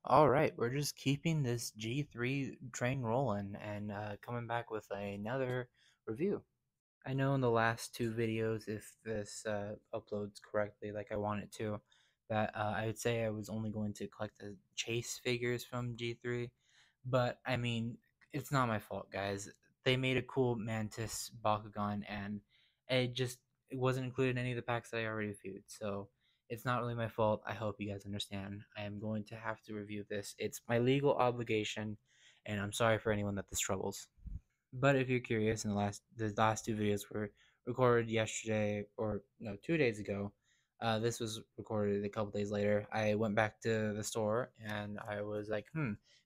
All right, we're just keeping this G3 train rolling and coming back with another review. I know in the last two videos, if this uploads correctly, like I want it to, that I would say I was only going to collect the chase figures from G3, but I mean, it's not my fault, guys. They made a cool Mantis Bakugan, and it wasn't included in any of the packs that I already reviewed, so it's not really my fault. I hope you guys understand. I am going to have to review this. It's my legal obligation, and I'm sorry for anyone that this troubles. But if you're curious, the last two videos were recorded yesterday, or no, 2 days ago. This was recorded a couple days later. I went back to the store and I was like,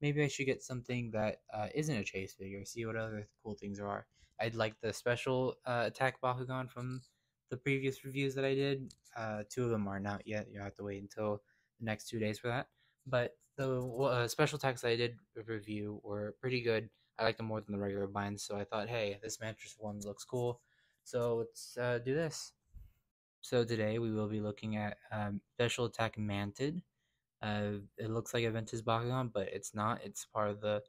maybe I should get something that isn't a chase figure. See what other cool things there are. I'd like the special attack Bakugan from the previous reviews that I did. Two of them aren't out yet. You have to wait until the next 2 days for that. But the special attacks I did review were pretty good. I like them more than the regular binds, so I thought, hey, this mattress one looks cool, so let's do this. So today we will be looking at Special Attack Mantid. It looks like a Ventus Bakugan, but it's not. It's part of the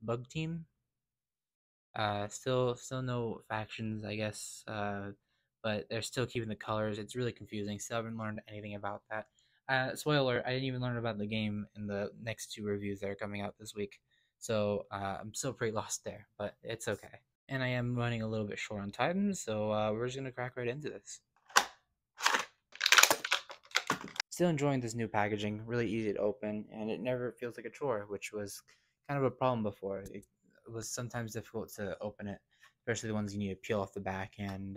bug team. Still no factions, I guess. But they're still keeping the colors. It's really confusing. Still haven't learned anything about that. Spoiler: I didn't even learn about the game in the next two reviews that are coming out this week. So I'm still pretty lost there, but it's okay. And I am running a little bit short on time, so we're just gonna crack right into this. Still enjoying this new packaging, really easy to open, and it never feels like a chore, which was kind of a problem before. It was sometimes difficult to open it, especially the ones you need to peel off the back and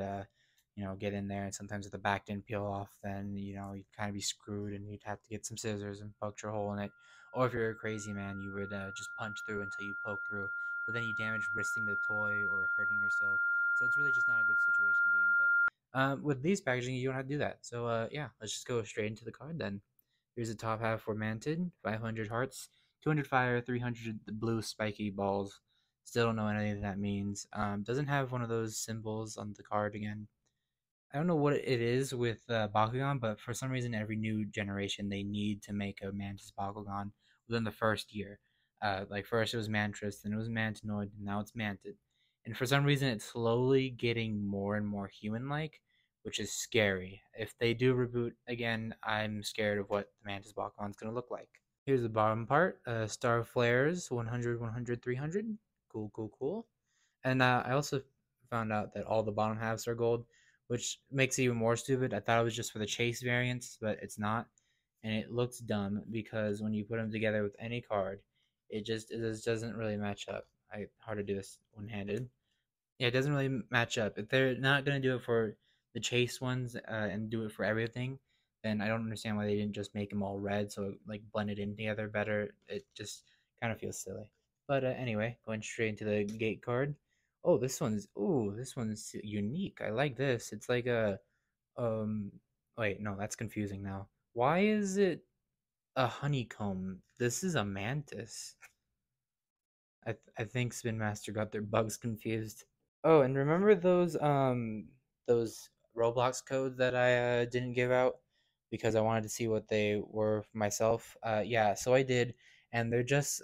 get in there. And sometimes if the back didn't peel off, then you'd kind of be screwed, and you'd have to get some scissors and puncture a hole in it. Or if you're a crazy man, you would just punch through until you poke through, but then you damage wristing the toy or hurting yourself. So it's really just not a good situation to be in. But with these packaging, you don't have to do that. So yeah, let's just go straight into the card then. Here's the top half for Mantid, 500 hearts, 200 fire, 300 blue spiky balls. Still don't know anything that means. Doesn't have one of those symbols on the card again. I don't know what it is with Bakugan, but for some reason, every new generation they need to make a Mantis Bakugan within the first year. Like first it was Mantris, then it was Mantinoid, and now it's Mantid. And for some reason, it's slowly getting more and more human-like, which is scary. If they do reboot again, I'm scared of what the Mantis Bakugan is gonna look like. Here's the bottom part. Star flares, 100, 100, 300. Cool, cool, cool. And I also found out that all the bottom halves are gold, which makes it even more stupid. I thought it was just for the chase variants, but it's not. And it looks dumb because when you put them together with any card, it just doesn't really match up. Hard to do this one handed. Yeah, it doesn't really match up. If they're not gonna do it for the chase ones and do it for everything, then I don't understand why they didn't just make them all red so it, like blended in together better. It just kind of feels silly. But anyway, going straight into the gate card. Oh, this one's unique. I like this. It's like a um. Wait, no, that's confusing now. Why is it a honeycomb? This is a mantis. I think Spin Master got their bugs confused. Oh, and remember those Roblox codes that I didn't give out because I wanted to see what they were for myself? Yeah, so I did, and they're just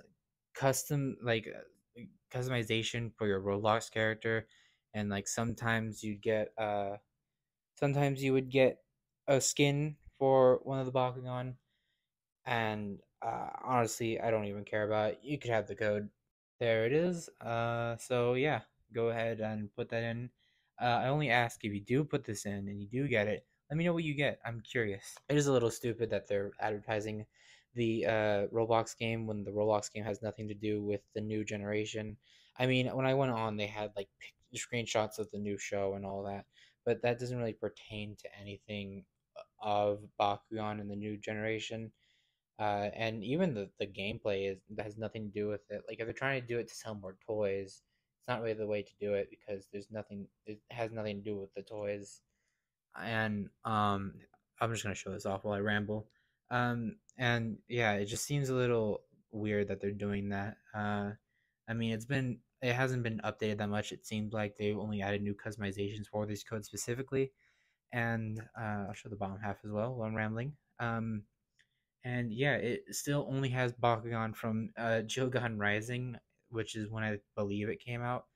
custom customization for your Roblox character, and like sometimes you would get a skin for one of the Bakugan, and honestly, I don't even care about it. You could have the code. There it is. So yeah, go ahead and put that in. I only ask if you do put this in and you do get it. Let me know what you get. I'm curious. It is a little stupid that they're advertising the Roblox game when the Roblox game has nothing to do with the new generation. I mean, when I went on, they had like screenshots of the new show and all that, but that doesn't really pertain to anything of Bakugan in the new generation. And even the gameplay has nothing to do with it. Like if they're trying to do it to sell more toys, it's not really the way to do it because there's nothing. It has nothing to do with the toys. And I'm just gonna show this off while I ramble. And yeah, it just seems a little weird that they're doing that. I mean, it hasn't been updated that much. It seems like they've only added new customizations for these codes specifically. And I'll show the bottom half as well while I'm rambling. And yeah, it still only has Bakugan from Jogan Rising, which is when I believe it came out.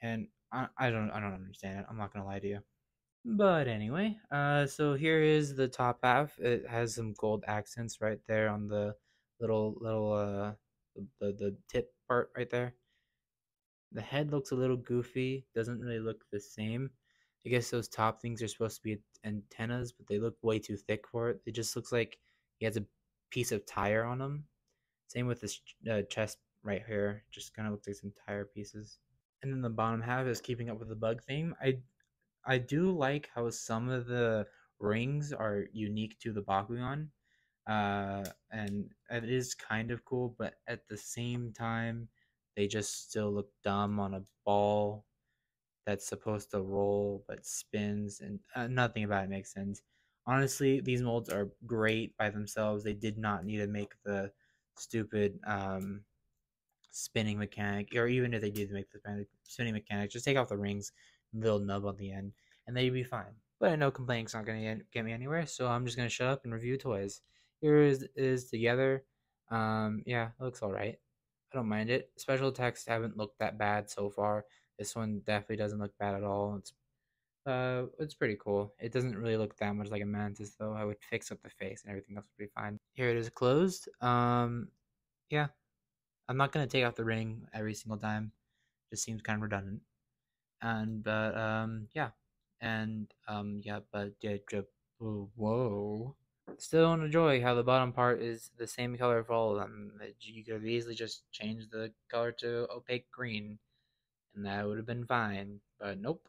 And I don't understand it. I'm not gonna lie to you. But anyway, so here is the top half. It has some gold accents right there on the little the tip part right there. The head looks a little goofy, doesn't really look the same. I guess those top things are supposed to be antennas, but they look way too thick for it. It just looks like he has a piece of tire on him. Same with this chest right here, just kind of looks like some tire pieces. And then the bottom half is keeping up with the bug theme. I do like how some of the rings are unique to the Bakugan, and it is kind of cool, but at the same time, they just still look dumb on a ball that's supposed to roll but spins, and nothing about it makes sense. Honestly, these molds are great by themselves. They did not need to make the stupid spinning mechanic, or even if they did make the spinning mechanic, just take off the rings, little nub on the end, and they'd be fine. But I know complaining's not gonna get me anywhere, so I'm just gonna shut up and review toys. Here is together. Yeah, it looks all right. I don't mind it. Special attacks haven't looked that bad so far. This one definitely doesn't look bad at all. It's pretty cool. It doesn't really look that much like a mantis though. I would fix up the face and everything else would be fine. Here it is closed. Yeah, I'm not gonna take out the ring every single time. Just seems kind of redundant. And but yeah, and yeah, but yeah, whoa. Still enjoy how the bottom part is the same color for all of them. You could have easily just changed the color to opaque green, and that would have been fine. But nope.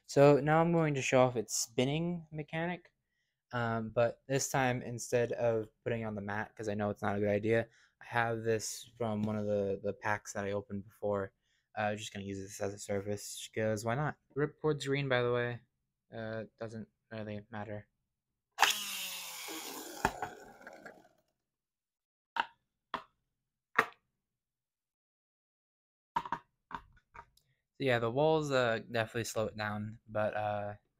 So now I'm going to show off its spinning mechanic. But this time, instead of putting on the mat, because I know it's not a good idea, I have this from one of the packs that I opened before. I'm just going to use this as a surface, because why not? Ripcord's green, by the way. Doesn't really matter. So yeah, the walls definitely slow it down, but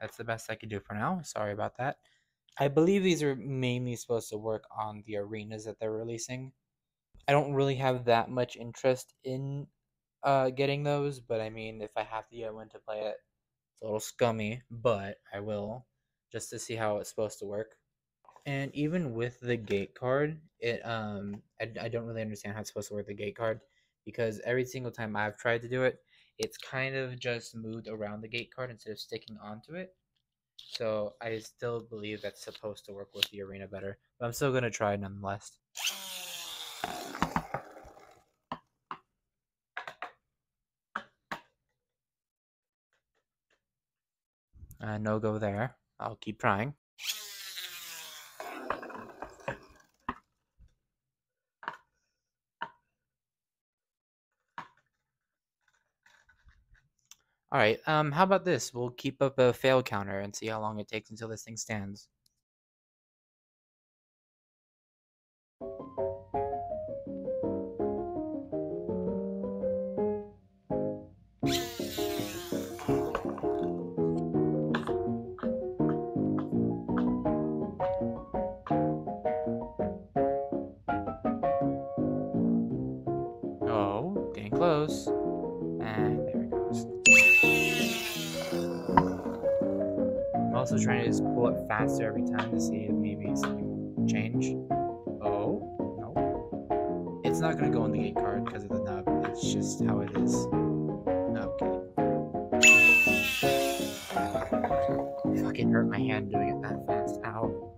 that's the best I could do for now. Sorry about that. I believe these are mainly supposed to work on the arenas that they're releasing. I don't really have that much interest in getting those, but I mean, if I have to get one to play it, it's a little scummy, but I will, just to see how it's supposed to work. And even with the gate card, I don't really understand how it's supposed to work the gate card, because every single time I've tried to do it, it's kind of just moved around the gate card instead of sticking onto it. So I still believe that's supposed to work with the arena better, but I'm still gonna try nonetheless. No go there. I'll keep trying. All right. How about this? We'll keep up a fail counter and see how long it takes until this thing stands. Oh, getting close. And there it goes. I'm also trying to just pull it faster every time to see if maybe something will change. Oh, no. It's not going to go on the gate card because of the nub. It's just how it is. Okay. Fucking hurt my hand doing it that fast. Ow.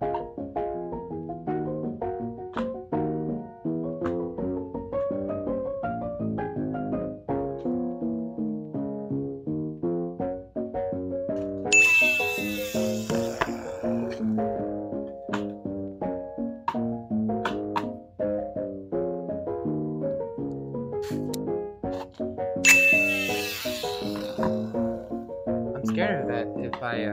I'm scared that if I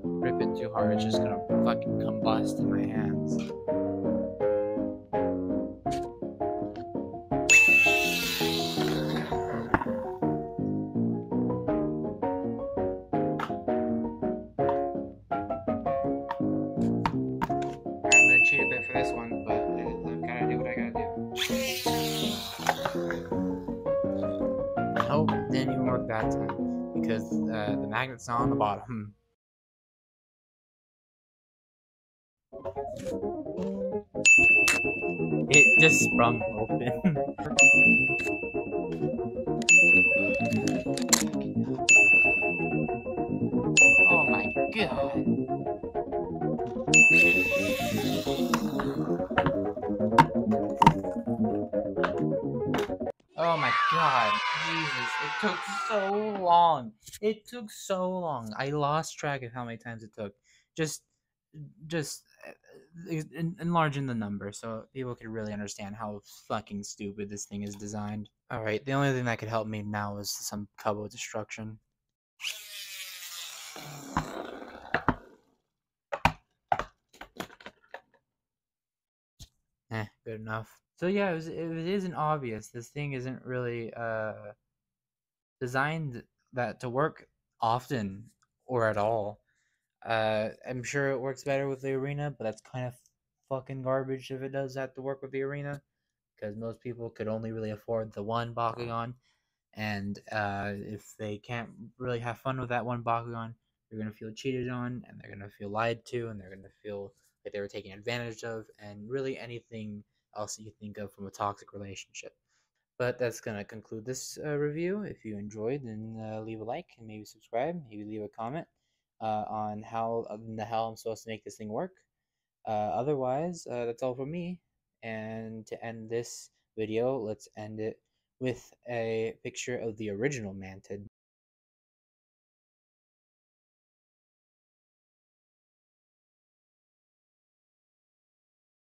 rip it too hard, it's just gonna fucking combust in my hands. I'm gonna cheat a bit for this one, but that time because the magnet's not on the bottom. It just sprung open. Oh my god. Oh my god. Jesus. It took so long. It took so long. I lost track of how many times it took. Just just enlarging the number so people could really understand how fucking stupid this thing is designed. Alright, the only thing that could help me now is some Cubbo destruction. Good enough. So yeah, it isn't obvious. This thing isn't really designed that to work often or at all. I'm sure it works better with the arena, but that's kind of fucking garbage if it does have to work with the arena, because most people could only really afford the one Bakugan, and if they can't really have fun with that one Bakugan, they're gonna feel cheated on, and they're gonna feel lied to, and they're gonna feel like they were taken advantage of, and really anything else that you think of from a toxic relationship. But that's gonna conclude this review. If you enjoyed, then leave a like and maybe subscribe. Maybe leave a comment on how in the hell I'm supposed to make this thing work. Otherwise, that's all from me. And to end this video, let's end it with a picture of the original Mantid.